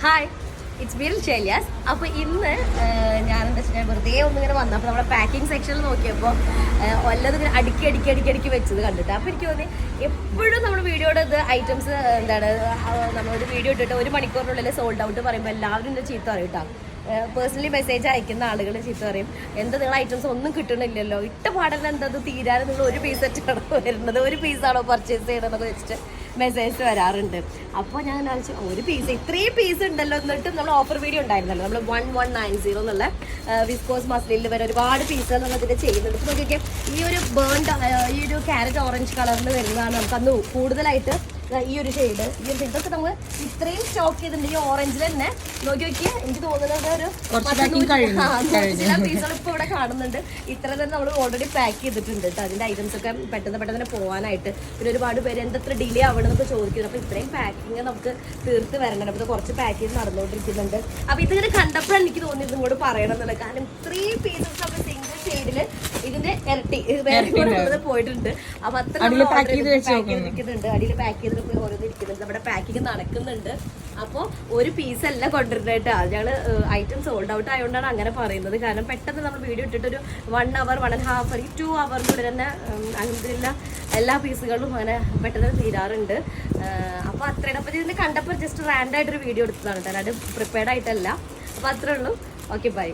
Hi, it's ബീൽ ഷെലിയാസ്. അപ്പോൾ ഇന്ന് ഞാനെന്താ വെച്ചാൽ വെറുതെ ഒന്നിങ്ങനെ വന്നു. അപ്പോൾ നമ്മുടെ പാക്കിംഗ് സെക്ഷനിൽ നോക്കിയപ്പോൾ വല്ലതും ഇങ്ങനെ അടുക്കി വെച്ചത് കണ്ടിട്ട് അപ്പോൾ എനിക്ക് തോന്നി എപ്പോഴും നമ്മൾ വീഡിയോയുടെ ഇത് ഐറ്റംസ് എന്താണ് നമ്മളൊരു വീഡിയോ ഇട്ടിട്ട് 1 മണിക്കൂറിനുള്ളിൽ സോൾഡ് ഔട്ട് പറയുമ്പോൾ എല്ലാവരും എൻ്റെ ചീത്ത പറയും കേട്ടോ. പേഴ്സണലി മെസ്സേജ് അയക്കുന്ന ആളുകൾ ചീത്ത പറയും, എന്താ നിങ്ങൾ ഐറ്റംസ് ഒന്നും കിട്ടണില്ലല്ലോ, ഇട്ട പാടല്ല എന്താ തീരാനും നിങ്ങൾ ഒരു പീസ് സെറ്റാണോ വരുന്നത്, ഒരു പീസാണോ പർച്ചേസ് ചെയ്യണമെന്നൊക്കെ വെച്ചിട്ട് മെസ്സേജ് വരാറുണ്ട്. അപ്പോൾ ഞാൻ ആലോചിച്ചു ഒരു പീസ് ഇത്രയും പീസ് ഉണ്ടല്ലോ. എന്നിട്ട് നമ്മൾ ഓഫർ വീഡിയോ ഉണ്ടായിരുന്നല്ലോ, നമ്മൾ 1190 എന്നുള്ള വിസ്കോസ് മസ്ലിനിൽ വരെ ഒരുപാട് പീസുകൾ നമ്മൾ ഇതിൽ ചെയ്യുന്നുണ്ട്. ഇപ്പോൾ നോക്കിയൊക്കെ ഈ ഒരു ഈ ഒരു ക്യാരറ്റ് ഓറഞ്ച് കളറിൽ വരുന്നതാണ് നമുക്ക് അന്ന് കൂടുതലായിട്ട്. ഈ ഒരു ഷെയ്ഡ്, ഈ ഒരു ഇതൊക്കെ നമ്മൾ ഇത്രയും സ്റ്റോക്ക് ചെയ്തിട്ടുണ്ട്. ഈ ഓറഞ്ചിൽ തന്നെ നോക്കി നോക്കിയാൽ എനിക്ക് തോന്നുന്നത് ഒരു ചില പീസുകൾ ഇപ്പോൾ ഇവിടെ കാണുന്നുണ്ട്. ഇത്ര തന്നെ നമ്മൾ ഓൾറെഡി പാക്ക് ചെയ്തിട്ടുണ്ട് കേട്ടോ. അതിൻ്റെ ഐറ്റംസ് ഒക്കെ പെട്ടെന്ന് തന്നെ പോകാനായിട്ട്. പിന്നെ ഒരുപാട് പേര് എന്തെത്ര ഡിലേ ആവണമെന്നൊക്കെ ചോദിക്കുന്നു. അപ്പോൾ ഇത്രയും പാക്കിങ് നമുക്ക് തീർത്ത് വരണം. അപ്പോൾ കുറച്ച് പാക്കേജ് നടന്നുകൊണ്ടിരിക്കുന്നുണ്ട്. അപ്പോൾ ഇതിങ്ങനെ കണ്ടപ്പോഴാണ് എനിക്ക് തോന്നിയത് ഇങ്ങോട്ട് പറയണം എന്നുള്ളത്. കാരണം ഇത്രയും പീസസ് നമ്മൾ സിംഗിൾ ഷെയ്ഡിൽ ഇതിന്റെ ഇരട്ടി വേറെ പോയിട്ടുണ്ട്. അപ്പൊ അത്ര പാക്ക് ചെയ്തിരിക്കുന്നുണ്ട്. അടിയിൽ പാക്ക് ചെയ്തിട്ട് ഓരോന്ന് ഇരിക്കുന്നുണ്ട്. നമ്മുടെ പാക്കിങ് നടക്കുന്നുണ്ട്. അപ്പോൾ ഒരു പീസല്ല കൊണ്ടുവരുന്നതായിട്ട് ഞങ്ങൾ ഐറ്റം സോൾഡ് ഔട്ട് ആയതുകൊണ്ടാണ് അങ്ങനെ പറയുന്നത്. കാരണം പെട്ടെന്ന് നമ്മൾ വീഡിയോ ഇട്ടിട്ട് ഒരു 1 hour 1.5 hour 2 hours തന്നെ അങ്ങനത്തെ എല്ലാ പീസുകളും അങ്ങനെ പെട്ടെന്ന് തീരാറുണ്ട്. അപ്പോൾ അത്രയാണ്. അപ്പോൾ ഇതിന് കണ്ടപ്പോൾ ജസ്റ്റ് റാൻഡായിട്ടൊരു വീഡിയോ എടുത്തതാണ് കേട്ടോ, അല്ലാണ്ട് പ്രിപ്പയർഡ് ആയിട്ടല്ല. അപ്പോൾ അത്രേ ഉള്ളൂ. Okay, by.